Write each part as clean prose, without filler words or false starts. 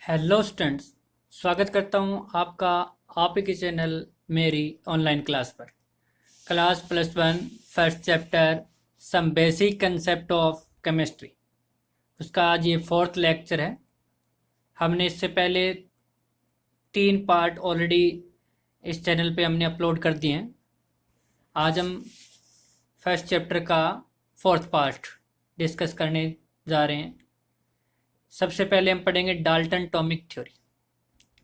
Hello students. स्वागत करता हूं आपका आप ही के चैनल मेरी ऑनलाइन क्लास पर। Class +1 first chapter some basic concept of chemistry, उसका आज ये फोर्थ लेक्चर है। हमने इससे पहले 3 पार्ट ऑलरेडी इस चैनल पे हमने अपलोड कर दिए हैं। आज हम फर्स्ट चैप्टर का फोर्थ पार्ट डिस्कस करने जा रहे हैं। सबसे पहले हम पढ़ेंगे डाल्टन एटॉमिक थ्योरी।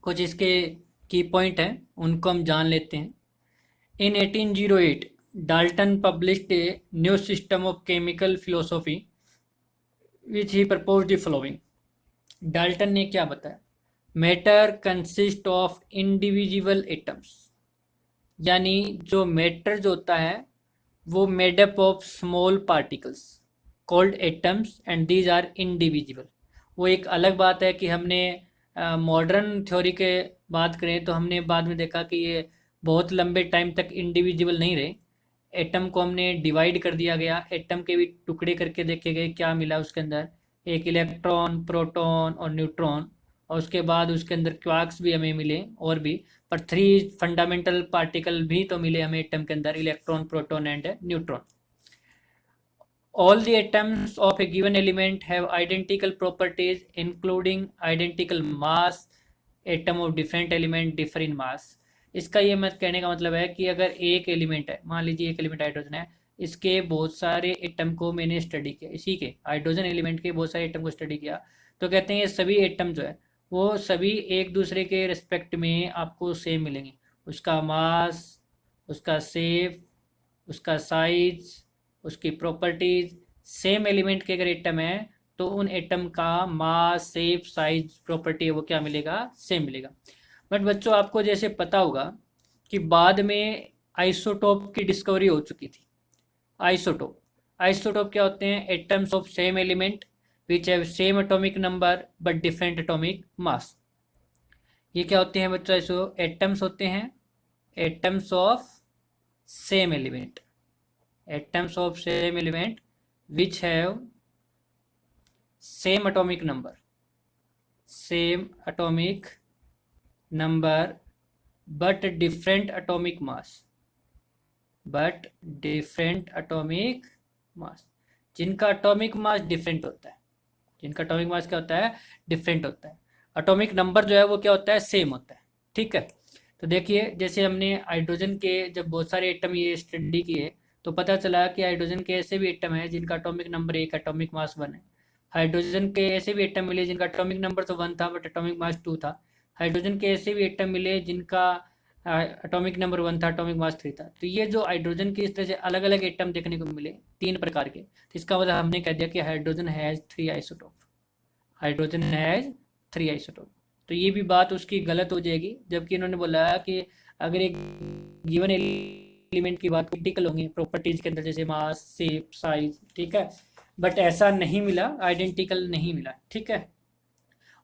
कुछ इसके की पॉइंट हैं, उनको हम जान लेते हैं। In 1808 Dalton published a new system of chemical philosophy which he propose the following. Dalton ने क्या बताया? Matter consist of individual atoms, यानी जो मैटर जो होता है वो made up of small particles called atoms and these are individual. वो एक अलग बात है कि हमने मॉडर्न थ्योरी के बात करें तो हमने बाद में देखा कि ये बहुत लंबे टाइम तक इंडिविजुअल नहीं रहे। एटम को हमने डिवाइड कर दिया गया, एटम के भी टुकड़े करके देखे गए, क्या मिला उसके अंदर, एक इलेक्ट्रॉन, प्रोटॉन और न्यूट्रॉन, और उसके बाद उसके अंदर क्वार्क्स भी हमें मिले और भी, पर 3 फंडामेंटल पार्टिकल भी तो मिले हमें एटम के अंदर, electron, proton and neutron. All the atoms of a given element have identical properties including identical mass. Atom of different element differ in mass. इसका ये मत कहने का मतलब है कि अगर एक एलिमेंट है, मान लीजिए एक एलिमेंट हाइड्रोजन है, इसके बहुत सारे एटम को मैंने स्टडी किया, इसी के हाइड्रोजन एलिमेंट के बहुत सारे एटम को स्टडी किया, तो कहते हैं ये सभी एटम जो है वो सभी एक दूसरे के रिस्पेक्ट में आपको सेम मिलेंगे। उसका मास, उसका शेप, उसका साइज, उसकी प्रॉपर्टीज, सेम एलिमेंट के अगर एटम है तो उन एटम का मास, शेप, साइज, प्रॉपर्टी वो क्या मिलेगा? सेम मिलेगा। बट बच्चों आपको जैसे पता होगा कि बाद में आइसोटोप की डिस्कवरी हो चुकी थी। आइसोटोप आइसोटोप क्या होते हैं? Atoms of same element which have same atomic number but different atomic mass. ये क्या होते हैं बच्चों? ऐसो एटम्स होते हैं, atoms of same element, atoms of same element which have same atomic number but different atomic mass, जिनका atomic mass different होता है। जिनका एटॉमिक मास क्या होता है? डिफरेंट होता है। एटॉमिक नंबर जो है वो क्या होता है? सेम होता है। ठीक है, तो देखिए जैसे हमने हाइड्रोजन के जब बहुत सारे एटम ये स्टडी किए तो पता चला कि हाइड्रोजन के ऐसे भी एटम है जिनका एटॉमिक नंबर 1, एटॉमिक मास 1 है। हाइड्रोजन के ऐसे भी एटम मिले जिनका एटॉमिक नंबर तो 1 था बट एटॉमिक मास 2 था। हाइड्रोजन के ऐसे भी एटम मिले जिनका एटॉमिक नंबर 1 था, एटॉमिक मास 3 था। तो ये जो हाइड्रोजन की इस तरह से अलग अलग एटम देखने को मिले 3 प्रकार के, तो इसका मतलब हमने कह दिया कि hydrogen has 3 isotope. Hydrogen has 3 isotope. तो ये भी बात उसकी गलत हो जाएगी, जबकि इन्होंने बोला कि अगर एक गिवन एलिमेंट की बात क्रिटिकल होंगी प्रॉपर्टीज के अंदर, जैसे मास, शेप, साइज, ठीक है, बट ऐसा नहीं मिला, आइडेंटिकल नहीं मिला। ठीक है,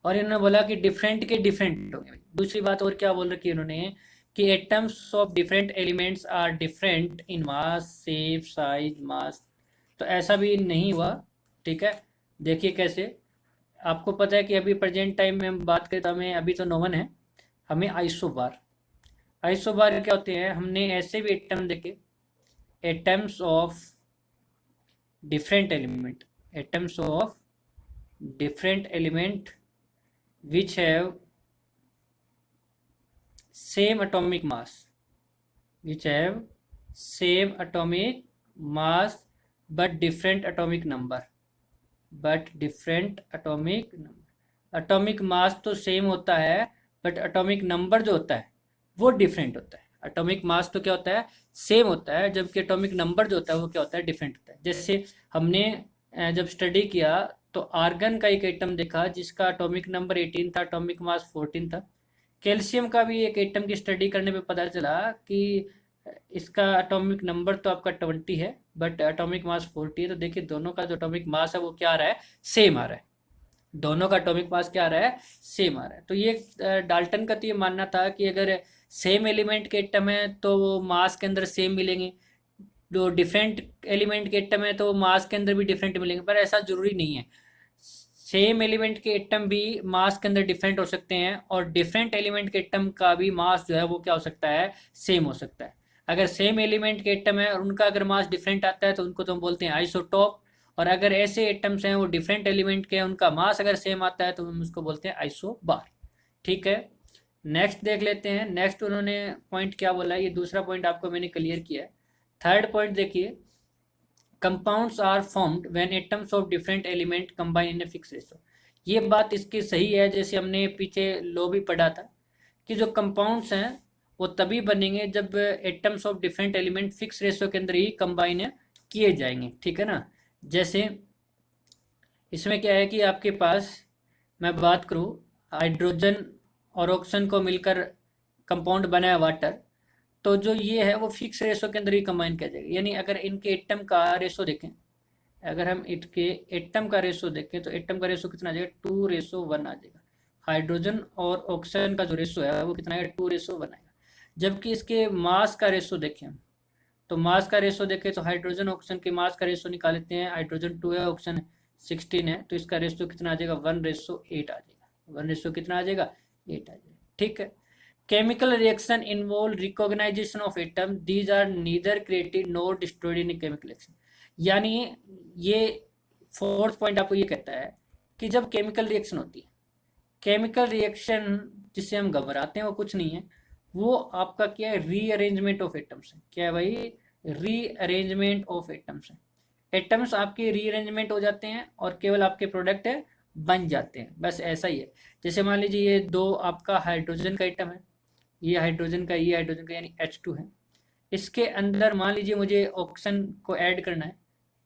और इन्होंने बोला कि डिफरेंट के डिफरेंट होंगे। दूसरी बात और क्या बोल रखी है इन्होंने कि atoms of different elements are different in mass, shape, size, mass. तो ऐसा भी नहीं हुआ। ठीक है, देखिए कैसे। आपको पता है कि अभी प्रेजेंट टाइम में हम बात करें तो हमें अभी तो नॉन है, हमें आइसोबार। आइसोबार क्या होते हैं? हमने ऐसे भी एटम देखे, atoms of different element, atoms of different element which have same atomic mass, which have same atomic mass but different atomic number, atomic mass तो सेम होता है बट एटॉमिक नंबर जो होता है वो डिफरेंट होता है। एटॉमिक मास तो क्या होता है? सेम होता है, जबकि एटॉमिक नंबर जो होता है वो क्या होता है? डिफरेंट होता है। जैसे हमने जब स्टडी किया तो आर्गन का एक एटम देखा जिसका एटॉमिक नंबर 18 था, एटॉमिक मास 14 था। कैल्शियम का भी एक एटम की स्टडी करने पे पता चला कि इसका एटॉमिक नंबर तो आपका 20 है बट एटॉमिक मास 40 है। तो देखिए दोनों का जो एटॉमिक मास है वो क्या आ रहा है? सेम आ रहा है। दोनों का एटॉमिक मास क्या आ रहा है? सेम आ रहा है। तो ये डाल्टन का तो ये मानना था कि अगर सेम एलिमेंट के एटम है तो वो मास के अंदर सेम मिलेंगे, जो डिफरेंट एलिमेंट के एटम है तो मास के अंदर भी डिफरेंट मिलेंगे, पर ऐसा जरूरी नहीं है। सेम एलिमेंट के एटम भी मास के अंदर डिफरेंट हो सकते हैं, और डिफरेंट एलिमेंट के एटम का भी मास जो है वो क्या हो सकता है, सेम हो सकता है। अगर सेम एलिमेंट के एटम है और उनका अगर मास डिफरेंट आता है तो उनको तो हम बोलते हैं आइसोटॉप, और अगर ऐसे एटम्स हैं वो डिफरेंट एलिमेंट के हैं, उनका मास अगर सेम आता है तो हम उसको बोलते हैं आइसोबार। ठीक है, नेक्स्ट देख लेते हैं। नेक्स्ट उन्होंने पॉइंट क्या बोला है, ये दूसरा पॉइंट आपको मैंने क्लियर किया है। थर्ड पॉइंट देखिए, compounds are formed when atoms of different element combine in a fix ratio. ये बात इसकी सही है, जैसे हमने पीछे लो भी पढ़ा था कि जो कंपाउंड्स हैं वो तभी बनेंगे जब atoms of different element fix ratio के अंदर ही कंबाइन किए जाएंगे। ठीक है ना, जैसे इसमें क्या है कि आपके पास, मैं बात करूँ, हाइड्रोजन और ऑक्सीजन को मिलकर कंपाउंड बना है वाटर, तो जो ये है वो फिक्स रेशो के अंदर ही कंबाइन किया जाएगा। यानी अगर इनके एटम का रेशो देखें, अगर हम इनके एटम का रेशो देखें तो एटम का रेशो कितना आ जाएगा, 2:1 आ जाएगा। हाइड्रोजन और ऑक्सीजन का जो रेशो है वो कितना आएगा, 2:1 आएगा। जबकि इसके मास का रेशो देखें हम, तो मास का रेशो देखें तो हाइड्रोजन ऑक्सीजन के मास का रेशो निकाल लेते हैं। हाइड्रोजन 2 है, ऑक्सीजन 16 है, तो इसका रेशो कितना आ जाएगा, 1:8 आ जाएगा। 1 रेशो कितना आ जाएगा, 8 आ जाएगा। ठीक है, chemical reaction involve recognition of atom, these are neither created nor destroyed in a chemical reaction। यानी ये फोर्थ पॉइंट आपको ये कहता है कि जब केमिकल रिएक्शन होती है, केमिकल रिएक्शन जिससे हम घबराते हैं वो कुछ नहीं है, वो आपका क्या है, रीअरेंजमेंट ऑफ एटम्स है। क्या है भाई, रीअरेंजमेंट ऑफ एटम्स है। एटम्स आपके रीअरेंजमेंट हो जाते हैं और केवल आपके प्रोडक्ट बन जाते हैं, बस ऐसा ही है। जैसे मान लीजिए ये दो आपका हाइड्रोजन का एटम है, ये हाइड्रोजन का, ये हाइड्रोजन का, यानी H2 है। इसके अंदर मान लीजिए मुझे ऑक्सीजन को ऐड करना है,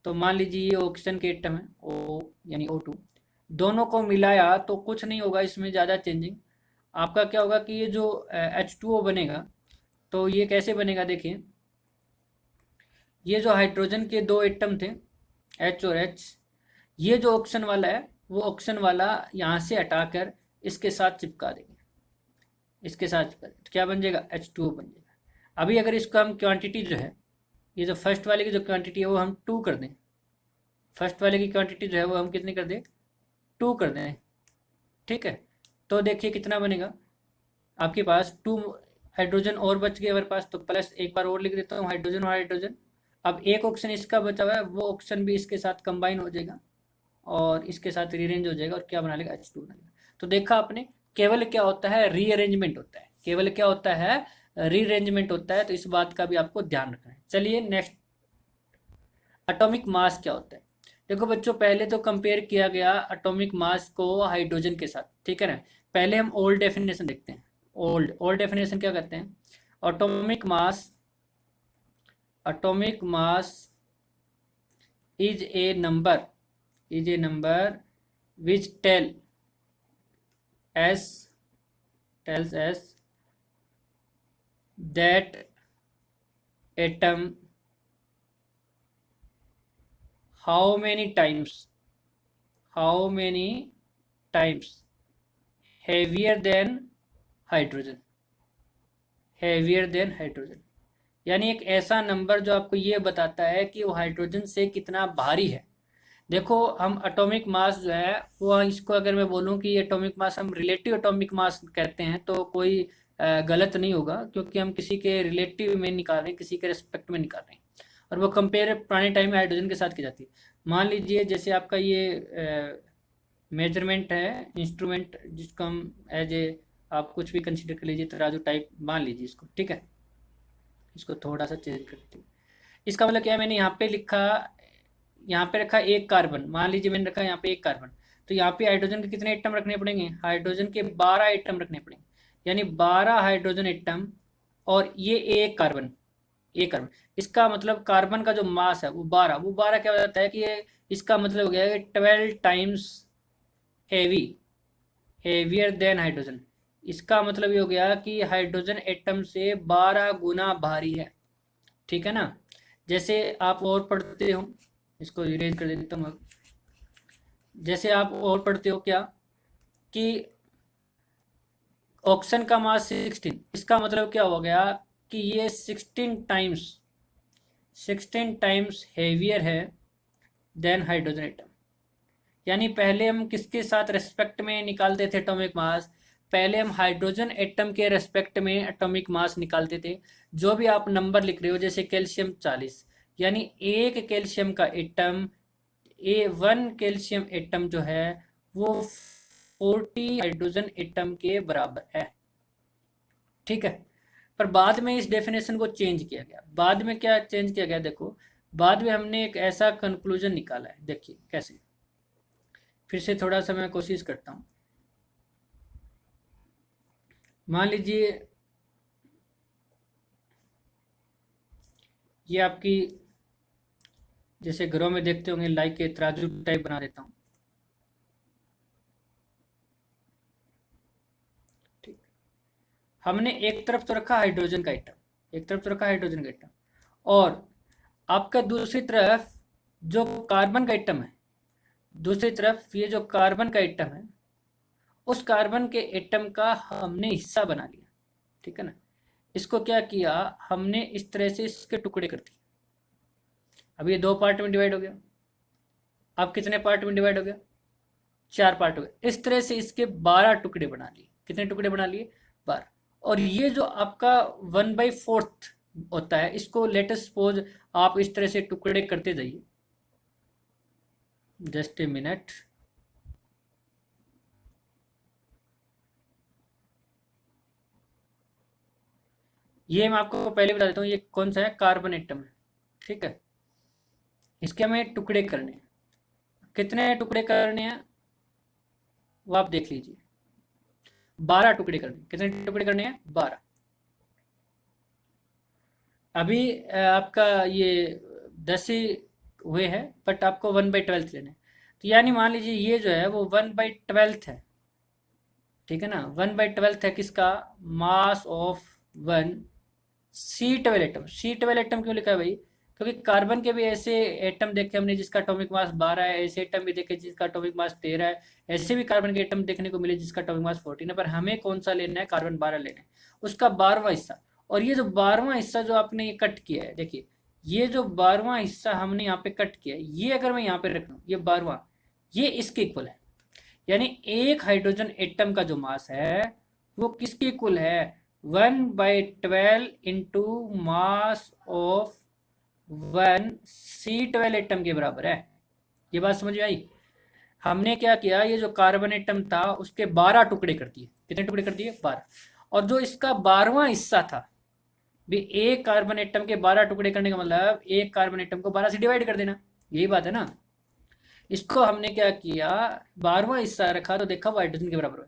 तो मान लीजिए ये ऑक्सीजन के एटम है O यानी O2, दोनों को मिलाया तो कुछ नहीं होगा इसमें ज़्यादा चेंजिंग। आपका क्या होगा कि ये जो H2O बनेगा, तो ये कैसे बनेगा, देखिए ये जो हाइड्रोजन के दो एटम थे H और H, ये जो ऑक्सीजन वाला है वो ऑक्सीजन वाला यहाँ से हटाकर इसके साथ चिपका देंगे, इसके साथ चिपका देंगे तो क्या बन जाएगा, H2O बन जाएगा। अभी अगर इसको हम क्वांटिटी जो है, ये जो फर्स्ट वाले की जो क्वांटिटी है वो हम 2 कर दें, फर्स्ट वाले की क्वांटिटी जो है वो हम कितनी कर दें, 2 कर दें। ठीक है, तो देखिए कितना बनेगा, आपके पास 2 हाइड्रोजन और बच गए हमारे पास, तो प्लस एक बार और लिख देता हूँ, हाइड्रोजन और हाइड्रोजन। अब एक ऑक्सीजन इसका बचा हुआ है, वो ऑक्सीजन भी इसके साथ कंबाइन हो जाएगा और इसके साथ रीअरेंज हो जाएगा और क्या बना लेगा, H2 बना लेगा। तो देखा आपने, केवल क्या होता है, रीअरेंजमेंट होता है, केवल क्या होता है, रीअरेंजमेंट होता है। तो इस बात का भी आपको ध्यान रखना है। चलिए नेक्स्ट, एटॉमिक मास क्या होता है। देखो बच्चों, पहले तो कंपेयर किया गया एटॉमिक मास को हाइड्रोजन के साथ, ठीक है ना। पहले हम ओल्ड डेफिनेशन देखते हैं। ओल्ड डेफिनेशन क्या कहते हैं, atomic mass, atomic mass is a number, is a number which tells us that atom how many times heavier than hydrogen, heavier than hydrogen। यानी एक ऐसा नंबर जो आपको ये बताता है कि वो हाइड्रोजन से कितना भारी है। देखो हम एटॉमिक मास जो है वो, इसको अगर मैं बोलूँ कि एटॉमिक मास हम रिलेटिव एटॉमिक मास कहते हैं तो कोई गलत नहीं होगा, क्योंकि हम किसी के रिलेटिव में निकाल रहे हैं, किसी के रिस्पेक्ट में निकाल रहे हैं। और वो कंपेयर पुराने टाइम में हाइड्रोजन के साथ की जाती है। मान लीजिए जैसे आपका ये मेजरमेंट है, इंस्ट्रूमेंट, जिसको हम एज ए, आप कुछ भी कंसिडर कर लीजिए, तराजू टाइप मान लीजिए इसको। ठीक है, इसको थोड़ा सा चेंज कर देते हैं। इसका मतलब क्या है, मैंने यहाँ पे लिखा, यहाँ पे रखा एक कार्बन, मान लीजिए मैंने रखा यहाँ पे एक कार्बन, तो यहाँ पे हाइड्रोजन के कितने एटम रखने पड़ेंगे, हाइड्रोजन के 12 एटम रखने पड़ेंगे। यानी 12 हाइड्रोजन एटम और ये एक कार्बन, एक कार्बन। इसका मतलब कार्बन का जो मास है वो 12, वो 12 क्या बताता है कि ये, इसका मतलब हो गया 12 times heavy, heavier than hydrogen. इसका मतलब ये हो गया कि हाइड्रोजन एटम से 12 गुना भारी है। ठीक है ना। जैसे आप और पढ़ते हो, इसको इरेज कर देता हूँ। जैसे आप और पढ़ते हो क्या कि ऑक्सीजन का मास 16, इसका मतलब क्या हो गया कि ये 16 टाइम्स हेवियर है देन हाइड्रोजन एटम। यानी पहले हम किसके साथ रेस्पेक्ट में निकालते थे एटॉमिक मास, पहले हम हाइड्रोजन एटम के रेस्पेक्ट में एटॉमिक मास निकालते थे। जो भी आप नंबर लिख रहे हो, जैसे कैल्शियम 40, यानी एक कैल्शियम का एटम, वन कैल्शियम एटम जो है वो 40 हाइड्रोजन एटम के बराबर है। ठीक है, पर बाद में इस डेफिनेशन को चेंज किया गया। बाद में क्या चेंज किया गया, देखो बाद में हमने एक ऐसा कंक्लूजन निकाला है। देखिए कैसे, फिर से थोड़ा सा मैं कोशिश करता हूँ। मान लीजिए ये आपकी, जैसे घरों में देखते होंगे लाइक के तराजू टाइप बना देता हूँ। ठीक, हमने एक तरफ तो रखा हाइड्रोजन का एटम, एक तरफ तो रखा हाइड्रोजन का एटम, और आपका दूसरी तरफ जो कार्बन का एटम है, दूसरी तरफ ये जो कार्बन का एटम है, उस कार्बन के एटम का हमने हिस्सा बना लिया। ठीक है ना, इसको क्या किया हमने, इस तरह से इसके टुकड़े कर दिए। अब ये 2 पार्ट में डिवाइड हो गया। अब कितने पार्ट में डिवाइड हो गया, 4 पार्ट हो गए। इस तरह से इसके 12 टुकड़े बना लिए। कितने टुकड़े बना लिए, 12। और ये जो आपका 1/4 होता है, इसको लेटेस्ट सपोज आप इस तरह से टुकड़े करते जाइए। जस्ट ए मिनट, ये मैं आपको पहले बता देता हूँ ये कौन सा है, कार्बन एटम है। ठीक है, इसके हमें टुकड़े करने हैं। कितने टुकड़े करने हैं वो आप देख लीजिए, 12 टुकड़े करने। कितने टुकड़े करने हैं, 12। अभी आपका ये 10 ही हुए हैं, बट आपको 1/12 लेना है। तो यानी मान लीजिए ये जो है वो 1/12 है। ठीक है ना, 1/12 है किसका, मास of one C12 atom. C12 atom क्यों लिखा है भाई, क्योंकि कार्बन के भी ऐसे एटम देखे हमने जिसका एटॉमिक मास 12 है, ऐसे एटम भी देखे जिसका एटॉमिक मास 13 है, ऐसे भी कार्बन के एटम देखने को मिले जिसका एटॉमिक मास 14 है। पर हमें कौन सा लेना है, कार्बन 12 लेना है, उसका 12वां हिस्सा। और ये जो 12वां हिस्सा जो आपने ये कट किया है, देखिए ये जो 12वां हिस्सा हमने यहाँ पे कट किया है, ये अगर मैं यहाँ पे रख लूँ, ये 12वां, ये इसके इक्वल है। यानी एक हाइड्रोजन एटम का जो मास है वो किसके इक्वल है, 1/12 into mass of 1 C12 atom के बराबर है। ये बात समझ में आई। हमने क्या किया, ये जो कार्बन एटम था उसके 12 टुकड़े कर दिए। कितने टुकड़े कर दिए, 12। और जो इसका 12वां हिस्सा था, भी एक कार्बन एटम के 12 टुकड़े करने का मतलब एक कार्बन एटम को 12 से डिवाइड कर देना, यही बात है ना। इसको हमने क्या किया, 12वां हिस्सा रखा तो देखा वो हाइड्रोजन के बराबर है।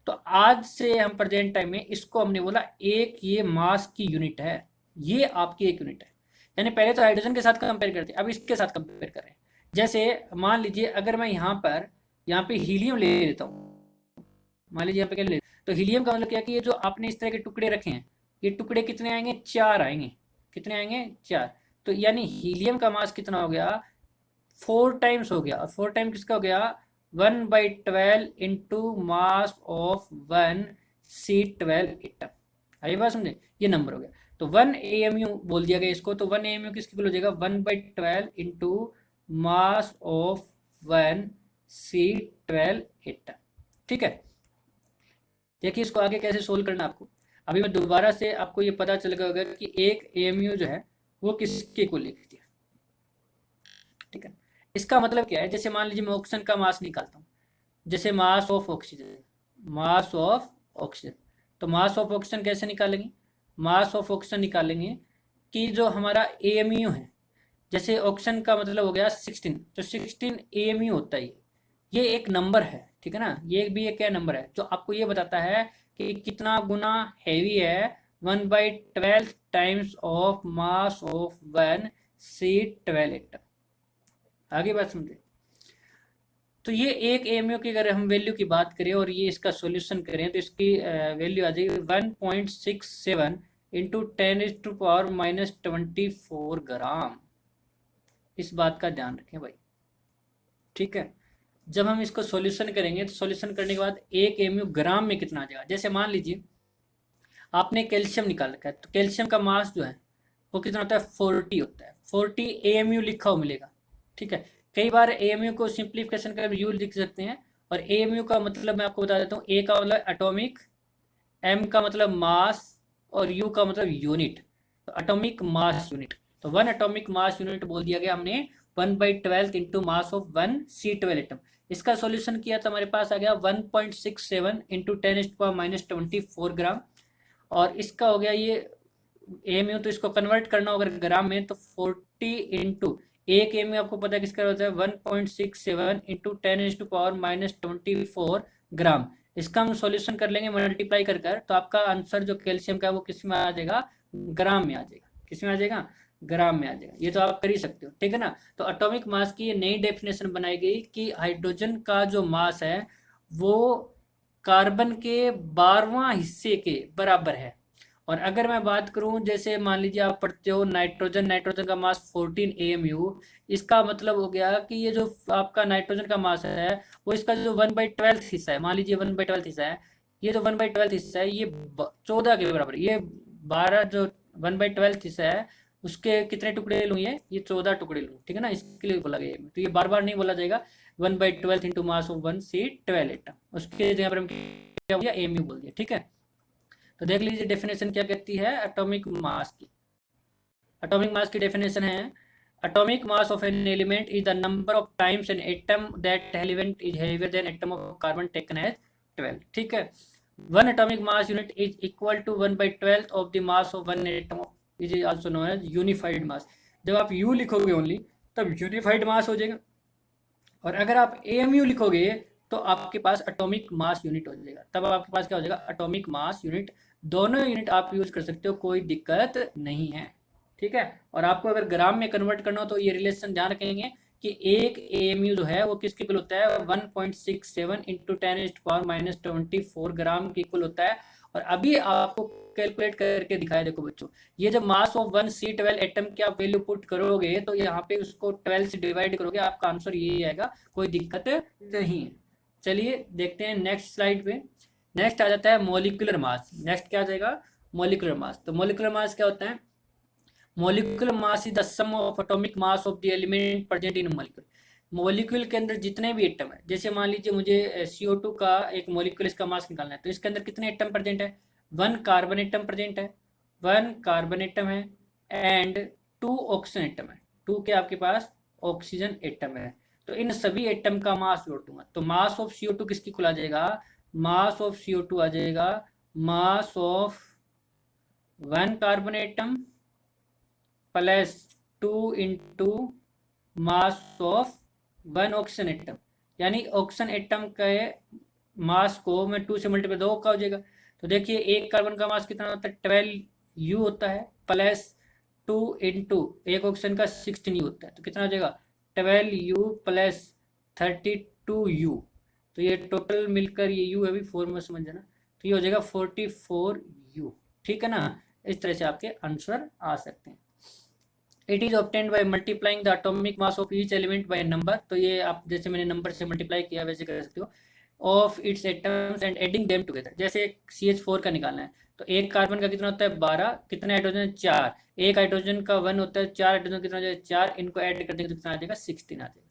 तो आज से हम प्रेजेंट टाइम में इसको हमने बोला एक ये मास की यूनिट है, ये आपकी एक यूनिट है। यानी पहले तो हाइड्रोजन के साथ कंपेयर करते, अब इसके साथ कंपेयर कर रहे हैं। जैसे मान लीजिए अगर मैं यहाँ पे हीलियम ले लेता हूँ, मान लीजिए यहाँ पे क्या ले, तो हीलियम का मतलब क्या कि ये जो आपने इस तरह के टुकड़े रखे हैं, ये टुकड़े कितने आएंगे, 4 आएंगे। कितने आएंगे, 4। तो यानी हीलियम का मास कितना हो गया, 4 टाइम्स हो गया। और 4 टाइम किसका हो गया, 1/12 into mass of 1 C12 atom. आई बात समझे, ये नंबर हो गया। तो 1 AMU बोल दिया गया इसको। तो 1 AMU किसके इक्वल हो जाएगा, 1/12 into mass of 1 C12 atom. ठीक है, देखिए इसको आगे कैसे सोल्व करना आपको। अभी मैं दोबारा से आपको ये पता चल गया होगा कि एक AMU जो है वो किसके इक्वल लिख दिया। ठीक है, इसका मतलब क्या है, जैसे मान लीजिए मैं ऑक्सीजन का मास निकालता हूँ, जैसे mass of oxygen, mass of oxygen. तो मास ऑफ ऑक्सीजन कैसे निकालेंगे, मास ऑफ ऑक्सीजन निकालेंगे कि जो हमारा AMU है, जैसे ऑक्सीजन का मतलब हो गया 16, तो 16 AMU होता है। ये एक नंबर है, ठीक है ना, ये भी एक क्या नंबर है जो आपको ये बताता है कि कितना गुना हैवी है 1/12 times of mass of 1 C12 atom. आगे बात समझे। तो ये एक AMU की अगर हम वैल्यू की बात करें और ये इसका सॉल्यूशन करें तो इसकी वैल्यू आ जाएगी 1.67 इंटू 10⁻⁻24 ग्राम। इस बात का ध्यान रखें भाई। ठीक है, जब हम इसको सॉल्यूशन करेंगे तो सॉल्यूशन करने के बाद एक AMU ग्राम में कितना आ जाएगा। जैसे मान लीजिए आपने कैल्शियम निकाल रखा है, तो कैल्शियम का मास जो है वो कितना होता है, 40 होता है। 40 AMU लिखा हो मिलेगा। ठीक है, कई बार एएमयू को सिंप्लीफिकेशन कर यू लिख सकते हैं, और एएमयू का मतलब मैं आपको बता देता हूँ, ए का मतलब एटॉमिक, एम का मतलब मास, और यू का मतलब यूनिट, तो एटॉमिक मास यूनिट। तो 1 एटॉमिक मास यूनिट बोल दिया गया हमने 1/12 into mass of 1 C12 atom. इसका सॉल्यूशन किया तो हमारे पास आ गया 1.67 इंटू 10⁻24 ग्राम। और इसका हो गया ये एएमयू, तो इसको कन्वर्ट करना होगा ग्राम में, तो 40 इंटू एक एएमयू आपको पता है किसका होता है 1.67 इंटू 10⁻24 ग्राम। इसका हम सॉल्यूशन कर लेंगे मल्टीप्लाई कर कर, तो आपका आंसर जो कैल्शियम का है वो किस में आ जाएगा, ग्राम में आ जाएगा। किस में आ जाएगा, ग्राम में आ जाएगा। ये तो आप कर ही सकते हो, ठीक है ना। तो एटॉमिक मास की ये नई डेफिनेशन बनाई गई कि हाइड्रोजन का जो मास है वो कार्बन के 12वां हिस्से के बराबर है। और अगर मैं बात करूं, जैसे मान लीजिए आप पढ़ते हो नाइट्रोजन, नाइट्रोजन का मास 14 AMU, इसका मतलब हो गया कि ये जो आपका नाइट्रोजन का मास है वो इसका जो 1/12 हिस्सा है, मान लीजिए 1/12 हिस्सा है, ये जो 1/12 हिस्सा है ये 14 के बराबर, ये 12 जो 1/12 हिस्सा है उसके कितने टुकड़े लूँ, ये 14 टुकड़े लूँ, ठीक है ना। इसके लिए बोला गया, तो ये बार बार नहीं बोला जाएगा 1/12 into mass of 1 C12 atom, उसके जगह पर हम क्या बोल दिया, AMU बोल दिया, ठीक है। तो देख लीजिए डेफिनेशन क्या कहती है एटॉमिक मास की। एटॉमिक मास की डेफिनेशन है, atomic mass of an element is the number of times an atom that element is heavier than atom of carbon taken as 12, ठीक है। 1 atomic mass unit is equal to 1/12 of the mass of 1 atom, is also known as unified mass. जब आप you लिखोगे only तब unified मास हो जाएगा, और अगर आप AMU लिखोगे तो आपके पास एटॉमिक मास यूनिट हो जाएगा, तब आपके पास क्या हो जाएगा, एटॉमिक मास यूनिट। दोनों यूनिट आप यूज कर सकते हो, कोई दिक्कत नहीं है, ठीक है। और आपको अगर ग्राम में कन्वर्ट करना हो तो ये रिलेशन ध्यान रखेंगे कि एक AMU जो है वो किसके इक्वल होता है 1.67 इंटू 10⁻24 ग्राम के इक्वल होता है। और अभी आपको कैलकुलेट करके दिखाया, देखो बच्चों, ये जब मास ऑफ 1 C12 एटम की आप वैल्यू पुट करोगे तो यहाँ पे उसको 12 से डिवाइड करोगे, आपका आंसर यही आएगा, कोई दिक्कत नहीं है। चलिए देखते हैं नेक्स्ट स्लाइड पे। नेक्स्ट आ जाता है मोलिकुलर मास। नेक्स्ट क्या आ जाएगा, मोलिकुलर मास। तो मोलिकुलर मास क्या होता है, molecular mass is the sum of atomic mass of the element present in molecule. Molecule के अंदर जितने भी एटम है, जैसे मान लीजिए मुझे CO2 का एक मोलिक्यूल इसका मास निकालना है, तो इसके अंदर कितने एटम प्रेजेंट है, 1 कार्बन एटम प्रेजेंट है, 1 कार्बन एटम है एंड 2 ऑक्सीजन एटम है, 2 के आपके पास ऑक्सीजन एटम है। तो इन सभी एटम का मास जोड़ दूंगा, तो मास ऑफ CO2 किसकी खुला जाएगा, मास ऑफ CO2 आ जाएगा मास of 1 carbon atom plus 2 into mass of 1 oxygen atom, यानी ऑक्सीजन एटम के मास को मैं 2 से मल्टीप्लाई 2 का हो जाएगा। तो देखिए एक कार्बन का मास कितना होता है 12U होता है, प्लस 2 इंटू एक ऑक्सीजन का 16U होता है, तो कितना हो जाएगा 12U प्लस 32U। तो ये टोटल मिलकर ये U है, भी 4 में समझ जाना, तो ये हो जाएगा 44U, ठीक है ना। इस तरह से आपके आंसर आ सकते हैं। It is obtained by multiplying the atomic mass of each element by number, तो ये आप जैसे मैंने नंबर से मल्टीप्लाई किया वैसे कर सकते हो, of its atoms and adding them together. जैसे CH4 का निकालना है, तो एक कार्बन का कितना होता है 12, कितने हाइड्रोजन 4, एक हाइड्रोजन का 1 होता है, 4 हाइड्रोजन कितना हो जाएगा 4, इनको ऐड कर देंगे तो कितना आ जाएगा 16 आ जाएगा।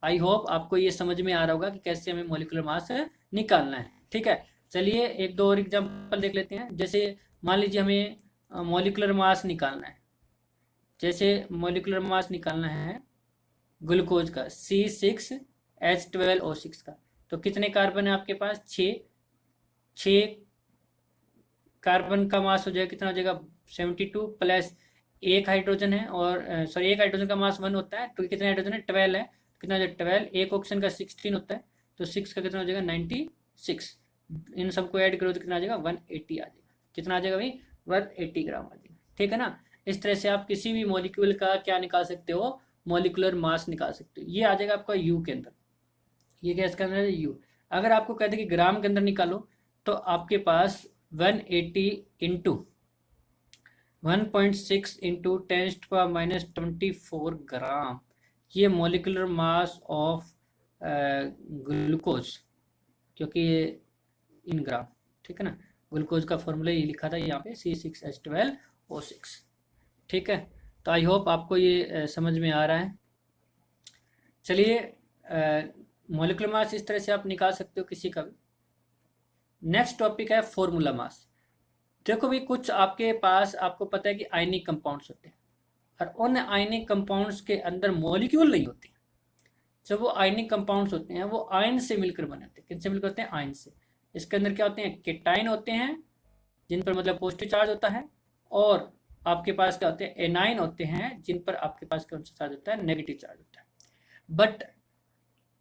आई होप आपको ये समझ में आ रहा होगा कि कैसे हमें मोलिकुलर मास निकालना है, ठीक है। चलिए एक दो और एग्जाम्पल देख लेते हैं। जैसे मान लीजिए हमें मोलिकुलर मास निकालना है, जैसे मोलिकुलर मास निकालना है ग्लूकोज का C6H12O6 का, तो कितने कार्बन है आपके पास 6 कार्बन का मास हो जाएगा, कितना हो जाएगा 72, प्लस एक हाइड्रोजन है, और सॉरी एक हाइड्रोजन का मास 1 होता है, तो कितने हाइड्रोजन है 12 है, कितना हो जाएगा 12, एक ऑक्सीजन का 16 होता है, तो 6 का कितना हो जाएगा 96, इन सबको ऐड करो तो कितना आ जाएगा 180 आ जाएगा। कितना आ जाएगा भाई 180 ग्राम आ जाएगा, ठीक है ना। इस तरह से आप किसी भी मॉलिक्यूल का क्या निकाल सकते हो, मॉलिकुलर मास निकाल सकते हो। ये आ जाएगा आपका U के अंदर, ये क्या इसके अंदर है U। अगर आपको कहते हैं कि ग्राम के अंदर निकालो, तो आपके पास 180 इंटू 1.6 इंटू 10⁻24 ग्राम, ये मॉलिकुलर मास ऑफ ग्लूकोज, क्योंकि ये इन ग्राम, ठीक है ना। ग्लूकोज का फॉर्मूला ये लिखा था यहाँ पे C6H12O6, ठीक है। तो आई होप आपको ये समझ में आ रहा है। चलिए, मॉलिक्यूलर मास इस तरह से आप निकाल सकते हो किसी का भी। नेक्स्ट टॉपिक है फॉर्मूला मास। देखो भी, कुछ आपके पास, आपको पता है कि आयनिक कंपाउंड्स होते हैं, और उन आयनिक कंपाउंड्स के अंदर मॉलिक्यूल नहीं होते। जब वो आयनिक कंपाउंड्स होते हैं वो आयन से मिलकर बने होते हैं। किनसे मिलकर होते हैं? आयन से। इसके अंदर क्या होते हैं? केटाइन होते हैं, जिन पर मतलब पॉजिटिव चार्ज होता है, और आपके पास क्या होते हैं? एनाइन होते हैं, जिन पर आपके पास कौन सा चार्ज होता है? नेगेटिव चार्ज होता है। बट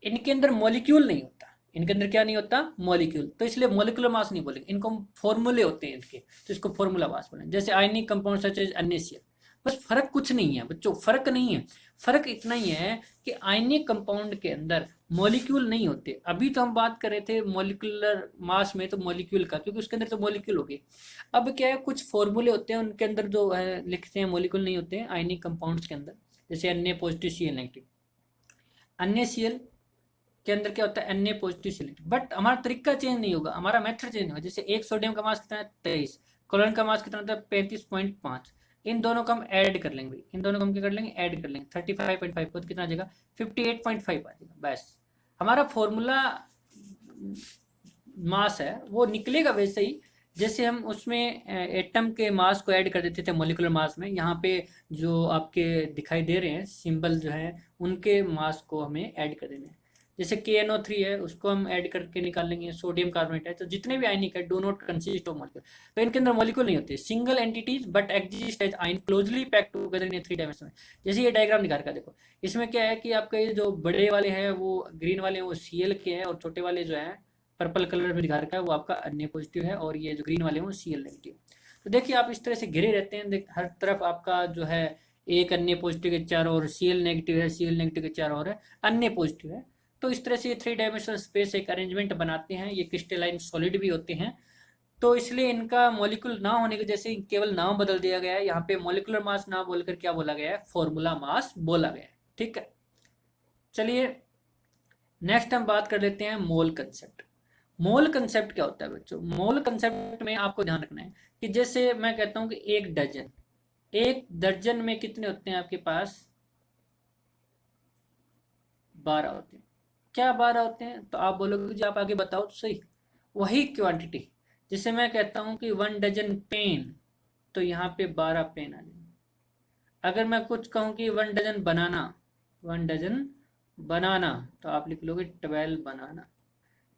इनके अंदर मॉलिक्यूल नहीं होता। इनके अंदर क्या नहीं होता? मॉलिक्यूल। तो इसलिए मॉलिक्यूलर मास नहीं बोलेंगे इनको, फॉर्मूले होते हैं इनके, तो इसको फॉर्मूला मास बोलेंगे। जैसे ionic compound such as NaCl। बस फर्क कुछ नहीं है बच्चों, फर्क नहीं है। फर्क इतना ही है कि आयनिक कंपाउंड के अंदर मॉलिक्यूल नहीं होते। अभी तो हम बात कर रहे थे मॉलिक्यूलर मास में तो मॉलिक्यूल का, क्योंकि उसके अंदर तो मॉलिक्यूल हो गए। अब क्या है, कुछ फॉर्मूले होते हैं उनके अंदर जो है लिखते हैं मॉलिक्यूल नहीं होते हैं आयनिक कंपाउंड्स के अंदर। जैसे Na positive Cl negative. NaCl के अंदर क्या होता है? Na positive Cl negative. But हमारा तरीका चेंज नहीं होगा, हमारा मेथड चेंज होगा। जैसे एक सोडियम का मास कितना है? 23। क्लोरीन का मास कितना होता है? 35.5। इन दोनों को हम ऐड कर लेंगे, इन दोनों को हम क्या कर लेंगे? ऐड कर लेंगे। 35.5 को कितना आ जाएगा? 58.5 आ जाएगा। बस हमारा फॉर्मूला मास है वो निकलेगा वैसे ही जैसे हम उसमें एटम के मास को ऐड कर देते थे मॉलिक्यूलर मास में। यहाँ पे जो आपके दिखाई दे रहे हैं सिंबल जो है, उनके मास को हमें ऐड कर देना है। जैसे KNO3 है, उसको हम ऐड करके निकाल लेंगे। सोडियम कार्बोनेट है, तो जितने भी आयनिक है do not consist of molecule. तो इनके अंदर मॉलिक्यूल नहीं होते, single entities but exist as ion closely packed together in 3 dimension में। जैसे ये डायग्राम निकाल कर देखो, इसमें क्या है कि आपका ये जो बड़े वाले हैं वो ग्रीन वाले वो Cl के हैं, और छोटे वाले जो है पर्पल कलर में दिखा रखा है वो आपका Na पॉजिटिव है, और ये जो ग्रीन वाले हैं वो Cl नेगेटिव। तो देखिए आप इस तरह से घिरे रहते हैं, हर तरफ आपका जो है एक Na पॉजिटिव के चारों ओर Cl नेगेटिव है, Cl नेगेटिव के चारों ओर है Na पॉजिटिव है। तो इस तरह से ये 3 डायमेंशनल स्पेस एक अरेंजमेंट बनाते हैं। ये क्रिस्टलाइन सॉलिड भी होते हैं, तो इसलिए इनका मॉलिक्यूल ना होने की वजह से केवल नाम बदल दिया गया है। यहाँ पे मॉलिक्यूलर मास ना बोलकर क्या बोला गया है? फॉर्मूला मास बोला गया है। ठीक है, चलिए नेक्स्ट हम बात कर लेते हैं मोल कंसेप्ट। मोल कंसेप्ट क्या होता है बच्चों? मोल कंसेप्ट में आपको ध्यान रखना है कि जैसे मैं कहता हूं कि एक दर्जन में कितने होते हैं आपके पास? 12 होते हैं। क्या 12 होते हैं? तो आप बोलोगे जी आप आगे बताओ तो सही। वही क्वांटिटी, जैसे मैं कहता हूं कि 1 डजन पेन, तो यहाँ पे 12 पेन आ जाएंगे। अगर मैं कुछ कहूँ कि 1 डजन बनाना, 1 डजन बनाना, तो आप लिख लोगे 12 बनाना।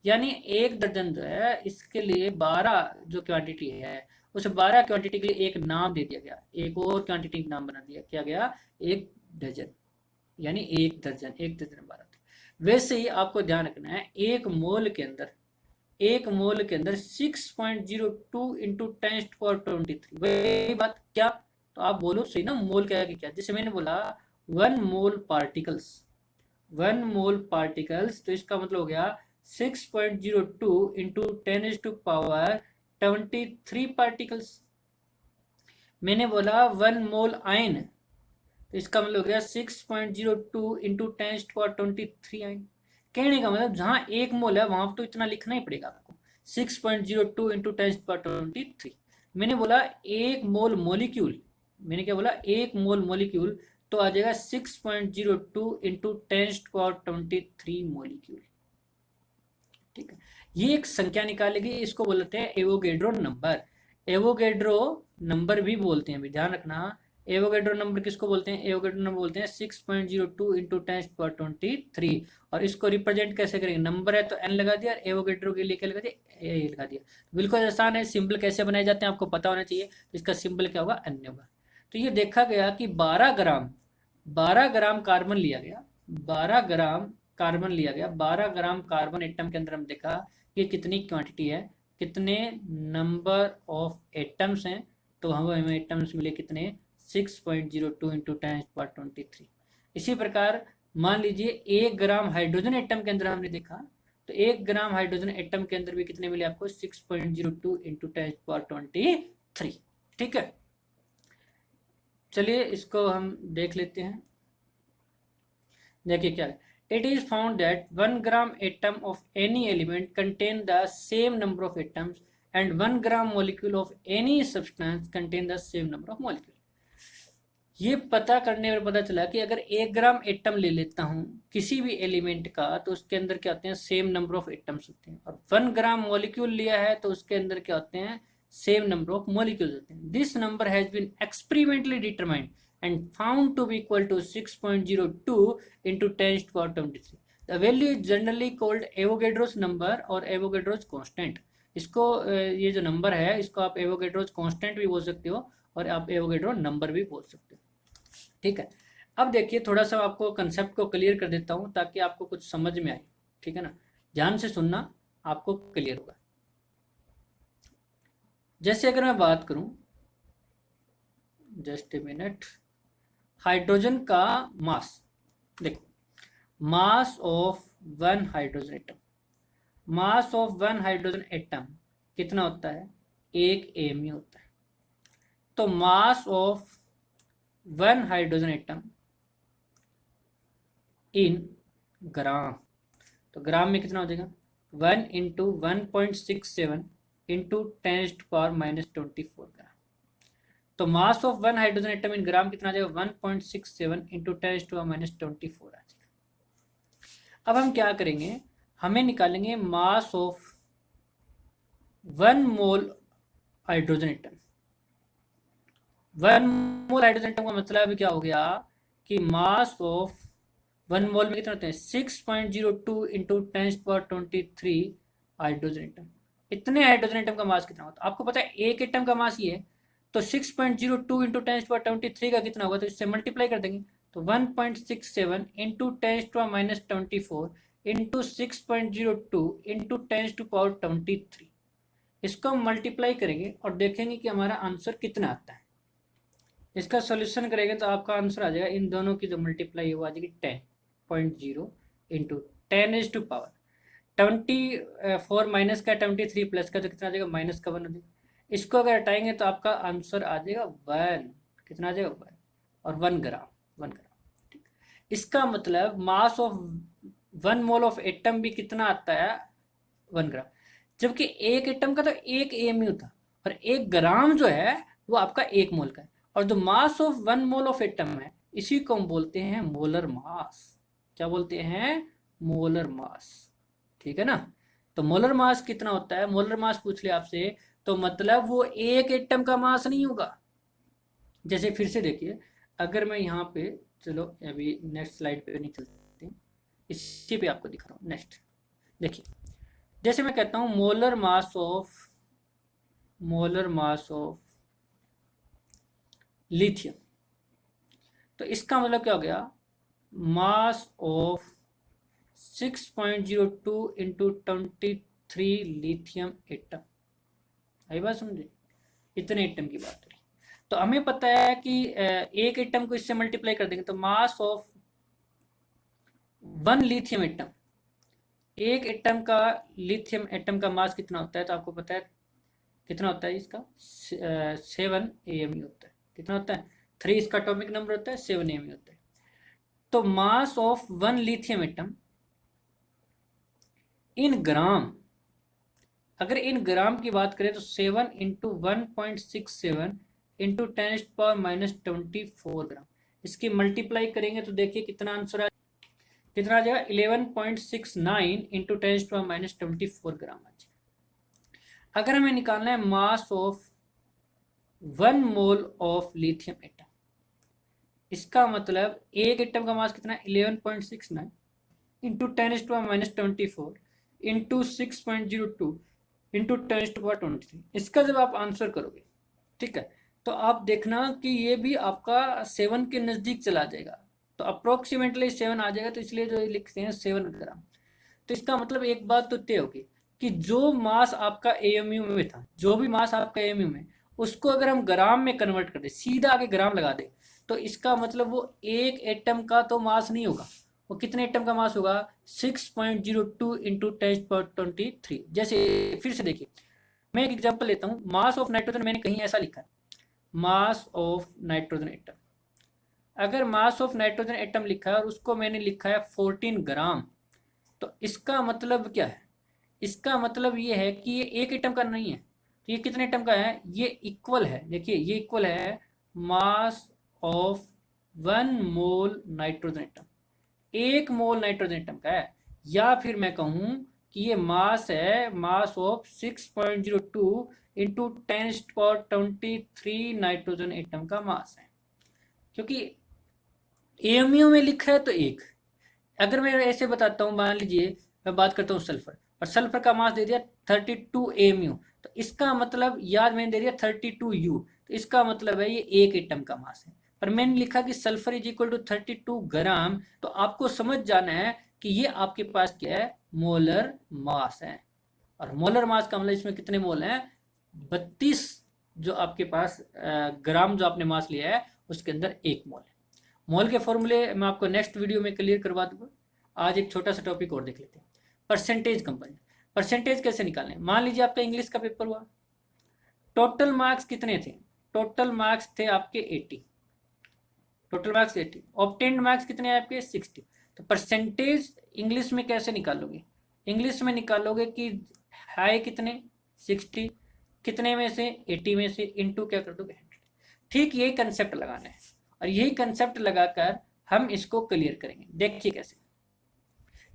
यानी एक दर्जन जो है इसके लिए 12 जो क्वांटिटी है, उस 12 क्वांटिटी के लिए एक नाम दे दिया गया, एक और क्वांटिटी नाम बना दिया क्या गया? एक डजन। यानी एक दर्जन, एक दर्जन 12। वैसे ही आपको ध्यान रखना है, एक मोल के अंदर 6.02 इंटू 10⁻23। वही बात क्या? तो आप बोलो सही ना, मोल क्या है कि क्या? जैसे मैंने बोला 1 मोल पार्टिकल्स, 1 मोल पार्टिकल्स, तो इसका मतलब हो गया 6.02 इंटू 10⁻23 पार्टिकल्स। मैंने बोला 1 मोल आयन, तो इसका मतलब हो गया 6.02 इंटू 10⁻23 आयन। कहने का मतलब जहां एक मोल है वहां तो इतना लिखना ही पड़ेगा आपको, 6.02 इंटू 10⁻23। मैंने बोला एक मोल मॉलिक्यूल, मैंने क्या बोला? एक मोल मॉलिक्यूल, तो आ जाएगा 6.02 इंटू 10⁻23 मॉलिक्यूल। ठीक है, ये एक संख्या निकालेगी, इसको बोलते हैं एवोगेड्रो नंबर। एवोगेड्रो नंबर भी बोलते हैं, भी ध्यान रखना। एवोगेड्रो नंबर किसको बोलते हैं? एवोगेड्रो नंबर बोलते हैं 6.02 इंटू 10⁻23। और इसको रिप्रेजेंट कैसे करेंगे? नंबर है तो n लगा दिया, और एवोगेड्रो के लिए क्या लगा दिया? ए लगा दिया। बिल्कुल आसान है। सिंबल कैसे बनाए जाते हैं आपको पता होना चाहिए। इसका सिंबल क्या होगा? n होगा। तो ये देखा गया कि 12 ग्राम कार्बन लिया गया, 12 ग्राम कार्बन लिया गया। 12 ग्राम कार्बन एटम के अंदर हम देखा कि कितनी क्वांटिटी है, कितने नंबर ऑफ एटम्स हैं। तो हमें एटम्स मिले कितने? 6.02 इंटू 10⁻23। इसी प्रकार मान लीजिए 1 ग्राम हाइड्रोजन एटम के अंदर हमने देखा, तो 1 ग्राम हाइड्रोजन एटम के अंदर भी कितने मिले आपको? 6.02 इंटू 10⁻23। ठीक है, चलिए इसको हम देख लेते हैं। देखिए क्या है, it is found that 1 gram atom of any element contain the same number of atoms and 1 gram molecule of any substance contain the same number of molecule। ये पता करने पर पता चला कि अगर 1 ग्राम एटम ले लेता हूँ किसी भी एलिमेंट का तो उसके अंदर क्या होते हैं, सेम नंबर ऑफ एटम्स होते हैं। और 1 ग्राम मॉलिक्यूल लिया है तो उसके अंदर क्या होते हैं, सेम नंबर ऑफ मॉलिक्यूल्स होते हैं। This number has been experimentally determined and found to be equal to 6.02 into 10 to the power 23। The value is generally called Avogadro's number और एवोगैड्रोस कांस्टेंट। इसको ये जो नंबर है इसको आप एवोगैड्रोस कांस्टेंट भी बोल सकते हो और आप एवोगैड्रो नंबर भी बोल सकते हो। ठीक है, अब देखिए थोड़ा सा आपको कंसेप्ट को क्लियर कर देता हूँ ताकि आपको कुछ समझ में आए। ठीक है ना, ध्यान से सुनना, आपको क्लियर होगा। जैसे अगर मैं बात करूं, जस्ट ए मिनट, हाइड्रोजन का मास, देखो mass of one hydrogen atom, mass of one hydrogen atom कितना होता है, 1 AMU होता है। तो mass of one hydrogen atom in gram, तो ग्राम में कितना हो जाएगा, 1 into 1.67 into 10 to power -24 gram. तो mass of one hydrogen atom in gram कितना आ जाएगा, 1.67 इंटू 10 टू पावर -24 आ जाएगा। अब हम क्या करेंगे, हमें निकालेंगे मास of 1 mole hydrogen atom. 1 mole hydrogen atom का मतलब क्या हो गया कि मास ऑफ 1 मोल में कितना होते हैं, 6.02 इंटू 10⁻23 हाइड्रोजन एटम। इतने हाइड्रोजन एटम का मास कितना होता है आपको पता है, एक एटम का मास ये है, तो 6.02 इंटू 10⁻23 का कितना होगा, तो इससे मल्टीप्लाई कर देंगे। तो 1.67 इंटू 10⁻24 इंटू 6.02 इंटू 10⁻23, इसको हम मल्टीप्लाई करेंगे और देखेंगे कि हमारा आंसर कितना आता है। इसका सोल्यूशन करेंगे तो आपका आंसर आ जाएगा, इन दोनों की जो मल्टीप्लाई है वो आ जाएगी 10.0 इंटू 10 टू पावर 24 माइनस का 23 प्लस का, तो कितना आ जाएगा, माइनस का 1 आ जाएगा। इसको अगर हटाएंगे तो आपका आंसर आ जाएगा 1, कितना आ जाएगा 1, और 1 ग्राम 1 ग्राम। ठीक, इसका मतलब मास ऑफ 1 मोल ऑफ एटम भी कितना आता है, 1 ग्राम। जबकि एक एटम का तो 1 AMU था, और 1 ग्राम जो है वो आपका 1 मोल का है। और जो मास ऑफ 1 मोल ऑफ एटम है इसी को हम बोलते हैं मोलर मास। क्या बोलते हैं, मोलर मास। ठीक है ना, तो मोलर मास कितना होता है, मोलर मास पूछ लिया आपसे तो मतलब वो एक एटम का मास नहीं होगा। जैसे फिर से देखिए, अगर मैं यहाँ पे, चलो अभी नेक्स्ट स्लाइड पे नहीं चलते, इसी पे आपको दिखा रहा हूँ। नेक्स्ट देखिए, जैसे मैं कहता हूँ मोलर मास ऑफ लिथियम, तो इसका मतलब क्या हो गया, mass of 6.02 into 23 lithium atom. आई बात समझे, इतने एटम की बात करी। तो हमें पता है कि एक एटम को इससे मल्टीप्लाई कर देंगे तो मास ऑफ 1 लिथियम एटम, एक एटम का लिथियम एटम का मास कितना होता है, तो आपको पता है कितना होता है इसका, 7 AMU होता है। कितना होता है, 3 इसका एटॉमिक नंबर होता है, 7 AMU होता है। तो mass of 1 lithium atom in gram, अगर इन ग्राम की बात करें तो 7 इंटू 1.67 इंटू 10⁻24 ग्राम। इसकी मल्टीप्लाई करेंगे तो देखिए कितना आंसर कितना आ जाएगा, 11.69 इंटू 10⁻24 ग्राम आ जाएगा। अगर हमें निकालना है मास of 1 mole of lithium atom, इसका मतलब एक एटम का मास कितना है, 11.69 इंटू 10⁻24 इंटू 6.02 इंटू 10⁻23। इसका जब आप आंसर करोगे, ठीक है, तो आप देखना कि ये भी आपका 7 के नज़दीक चला जाएगा। तो अप्रोक्सीमेटली 7 आ जाएगा, तो इसलिए जो लिखते हैं 7 ग्राम। तो इसका मतलब एक बात तो तय होगी कि जो मास आपका AMU में था, जो भी मास आपका AMU में, उसको अगर हम ग्राम में कन्वर्ट कर दे, सीधा आगे ग्राम लगा दे, तो इसका मतलब वो एक एटम का तो मास नहीं होगा, वो कितने एटम का मास होगा, 6.02 इंटू 10⁻23। जैसे फिर से देखिए, मैं एक एग्जांपल लेता हूँ, मास ऑफ नाइट्रोजन मैंने कहीं ऐसा लिखा है, मास ऑफ नाइट्रोजन एटम। अगर मास ऑफ नाइट्रोजन एटम लिखा है और उसको मैंने लिखा है 14 ग्राम, तो इसका मतलब क्या है, इसका मतलब ये है कि ये एक एटम का नहीं है, तो ये कितने एटम का है, ये इक्वल है। देखिए ये इक्वल है मास of 1 mole nitrogen atom, 1 mole nitrogen atom का है। या फिर मैं कहूँ कि ये मास है, मास ऑफ 6.02 इंटू 10⁻23 नाइट्रोजन एटम का मास है, क्योंकि एमयू में लिखा है तो एक। अगर मैं ऐसे बताता हूँ, मान लीजिए मैं बात करता हूँ सल्फर, और सल्फर का मास दे दिया 32 एमयू, तो इसका मतलब याद मैंने दे दिया 32 यू, तो इसका मतलब है ये एक एटम का मास है। पर मैंने लिखा कि सल्फर इज इक्वल टू 32 ग्राम, तो आपको समझ जाना है कि ये आपके पास क्या है, मोलर मास है। और मोलर मास का मतलब इसमें कितने मोल हैं, 32, जो आपके पास ग्राम जो आपने मास लिया है उसके अंदर 1 मोल है। मोल के फॉर्मूले मैं आपको नेक्स्ट वीडियो में क्लियर करवा दूंगा। आज एक छोटा सा टॉपिक और देख लेते हैं, परसेंटेज कंपाउंड। परसेंटेज कैसे निकालने, मान लीजिए आपका इंग्लिश का पेपर हुआ, टोटल मार्क्स कितने थे, टोटल मार्क्स थे आपके 80, टोटल मार्क्स 80, ऑब्टेन्ड मार्क्स कितने हैं आपके 60। तो परसेंटेज इंग्लिश में कैसे निकालोगे, इंग्लिश में निकालोगे कि हाई कितने 60, कितने में से 80 में से, इनटू क्या कर दोगे 100। ठीक यही कंसेप्ट लगाना है, और यही कंसेप्ट लगाकर हम इसको क्लियर करेंगे। देखिए कैसे,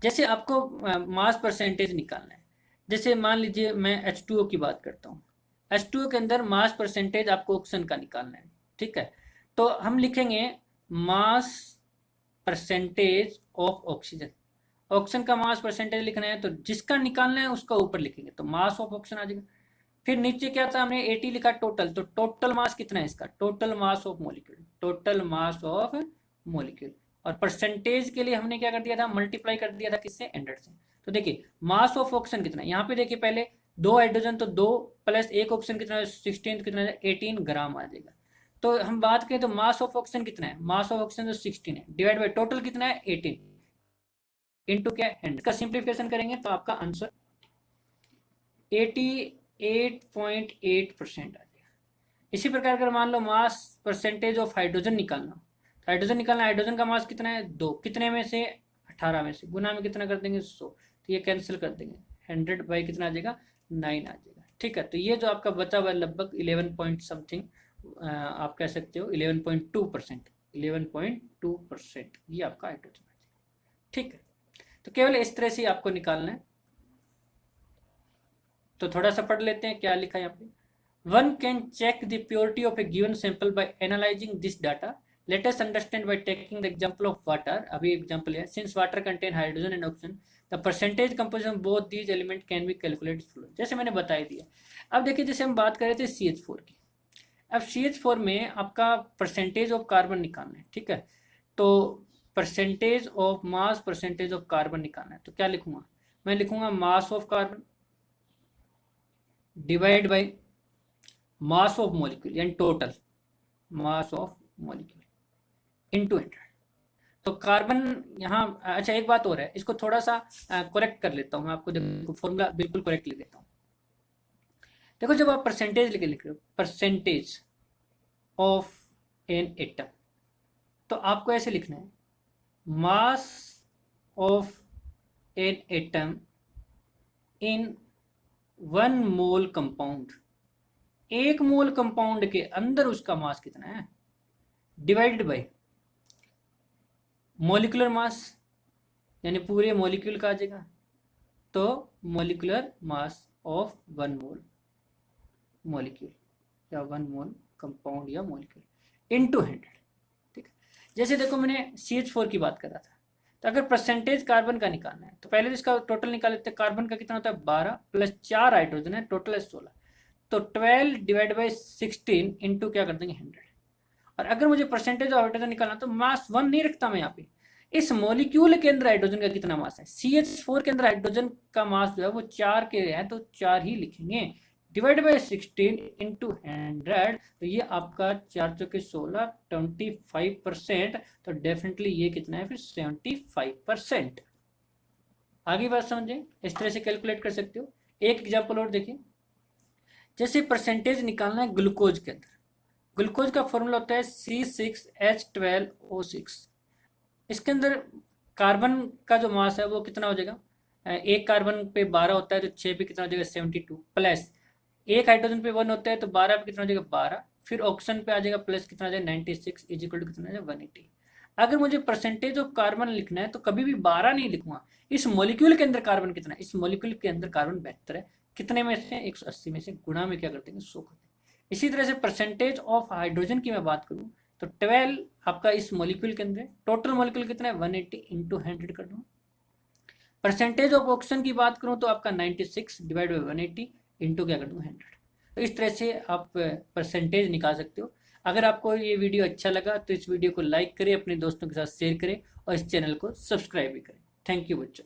जैसे आपको मास परसेंटेज निकालना है, जैसे मान लीजिए मैं H2O की बात करता हूँ, H2O के अंदर मास परसेंटेज आपको ऑक्सीजन का निकालना है, ठीक है। तो हम लिखेंगे मास परसेंटेज ऑफ ऑक्सीजन, ऑक्सीजन का मास परसेंटेज लिखना है तो जिसका निकालना है उसका ऊपर लिखेंगे, तो मास ऑफ ऑक्सीजन आ जाएगा। फिर नीचे क्या था, हमने 80 लिखा टोटल, तो टोटल मास कितना है इसका, total mass of molecule, total mass of molecule. और परसेंटेज के लिए हमने क्या कर दिया था, मल्टीप्लाई कर दिया था किससे, 100 से। तो देखिए मास ऑफ ऑक्सीजन कितना है, यहाँ पे देखिए पहले 2 हाइड्रोजन, तो 2 प्लस 1 ऑक्सीजन कितना है, 16 कितना है, 18 ग्राम आ जाएगा। तो हम बात करें तो मास ऑफ ऑक्सीजन कितना है, मास ऑफ ऑक्सीजन जो 16 है, डिवाइड बाई टोटल कितना है 18, इंटू क्या 100 का सिंप्लीफिकेशन करेंगे तो आपका आंसर 88.8% आ जाएगा। इसी प्रकार अगर मान लो मास परसेंटेज ऑफ हाइड्रोजन निकालना, तो हाइड्रोजन निकालना, हाइड्रोजन का मास कितना है 2, कितने में से 18 में से, गुना में कितना कर देंगे 100, तो ये कैंसिल कर देंगे, 100 बाई कितना आ जाएगा 9 आ जाएगा, ठीक है। तो ये जो आपका बचा हुआ लगभग 11 पॉइंट समथिंग, आप कह सकते हो 11.2%, 11.2% ये आपका हाइड्रोजन आ जाएगा, ठीक है। तो केवल इस तरह से आपको निकालना है। तो थोड़ा सा पढ़ लेते हैं क्या लिखा है यहाँ पे। One can check the purity of a given sample by analyzing this data. Let us understand by taking the example of water. अभी example है, since water contain hydrogen and oxygen, the percentage composition of both these elements can be calculated. जैसे मैंने बता दिया। अब देखिए जैसे हम बात कर रहे थे CH4 की, अब CH4 में आपका परसेंटेज ऑफ कार्बन निकालना है, ठीक है। तो percentage of mass, percentage of carbon निकालना है, तो क्या लिखूंगा, मैं लिखूंगा mass of carbon divide by mass of molecule, यानी total mass of molecule into 100। तो कार्बन यहाँ, अच्छा एक बात और है, इसको थोड़ा सा करेक्ट कर लेता हूँ मैं आपको, देखो फॉर्मूला बिल्कुल करेक्ट लिख देता हूँ। देखो जब आप परसेंटेज लिख रहे हो, परसेंटेज ऑफ एन एटम, तो आपको ऐसे लिखना है मास of an atom in 1 mole compound, 1 mole compound के अंदर उसका मास कितना है, डिवाइडेड बाय मॉलिक्यूलर मास, यानी पूरे मॉलिक्यूल का आ जाएगा, तो molecular mass of 1 mole molecule या 1 मोल कंपाउंड या मॉलिक्यूल इनटू 100, ठीक है। जैसे देखो मैंने CH4 की बात कर रहा था, तो अगर परसेंटेज कार्बन का निकालना है तो पहले तो इसका टोटल निकाल लेते हैं। कार्बन का कितना होता है 12 प्लस 4 हाइड्रोजन है, टोटल है 16, तो 12 डिवाइड बाई 16 इंटू क्या कर देंगे 100। और अगर मुझे परसेंटेज ऑफ हाइड्रोजन निकालना तो मास 1 नहीं रखता मैं यहाँ पे, इस मॉलिक्यूल के अंदर हाइड्रोजन का कितना मास है, CH4 के अंदर हाइड्रोजन का मास जो है वो 4 के है, तो 4 ही लिखेंगे, डिवाइड बाई 16 इंटू 100, तो ये आपका 4 चौके 16, 25%, तो डेफिनेटली ये कितना है फिर 75%। आगे बात समझे, इस तरह से कैलकुलेट कर सकते हो। एक एग्जाम्पल और देखिए, जैसे परसेंटेज निकालना है ग्लूकोज के अंदर, ग्लूकोज का फॉर्मूला होता है C6H12O6। इसके अंदर कार्बन का जो मास है वो कितना हो जाएगा, एक कार्बन पे 12 होता है तो 6 पे कितना हो जाएगा 72, प्लस एक हाइड्रोजन पे 1 होता है तो 12 पे कितना हो जाएगा 12, फिर ऑप्शन पे आ जाएगा प्लस कितना आ जाएगा 96 इज इक्वल टू कितना आ जाएगा 180। अगर मुझे परसेंटेज ऑफ कार्बन लिखना है तो कभी भी 12 नहीं लिखूंगा, इस मॉलिक्यूल के अंदर कार्बन कितना है, इस मॉलिक्यूल के अंदर कार्बन 72 है, कितने में से 180 में से गुणा में क्या कर देंगे 100 कर देंगे। इसी तरह से परसेंटेज ऑफ हाइड्रोजन की मैं बात करूं तो 12 आपका इस मॉलिक्यूल के अंदर, टोटल मॉलिक्यूल कितना है 180 इंटू 100 कर दूंगा। परसेंटेज ऑफ ऑक्सीजन की बात करूं तो आपका 96 डिवाइड बाई 180 इंटू क्या कर दूंगा 100। तो इस तरह से आप परसेंटेज निकाल सकते हो। अगर आपको ये वीडियो अच्छा लगा तो इस वीडियो को लाइक करें, अपने दोस्तों के साथ शेयर करें और इस चैनल को सब्सक्राइब भी करें। थैंक यू बच्चों।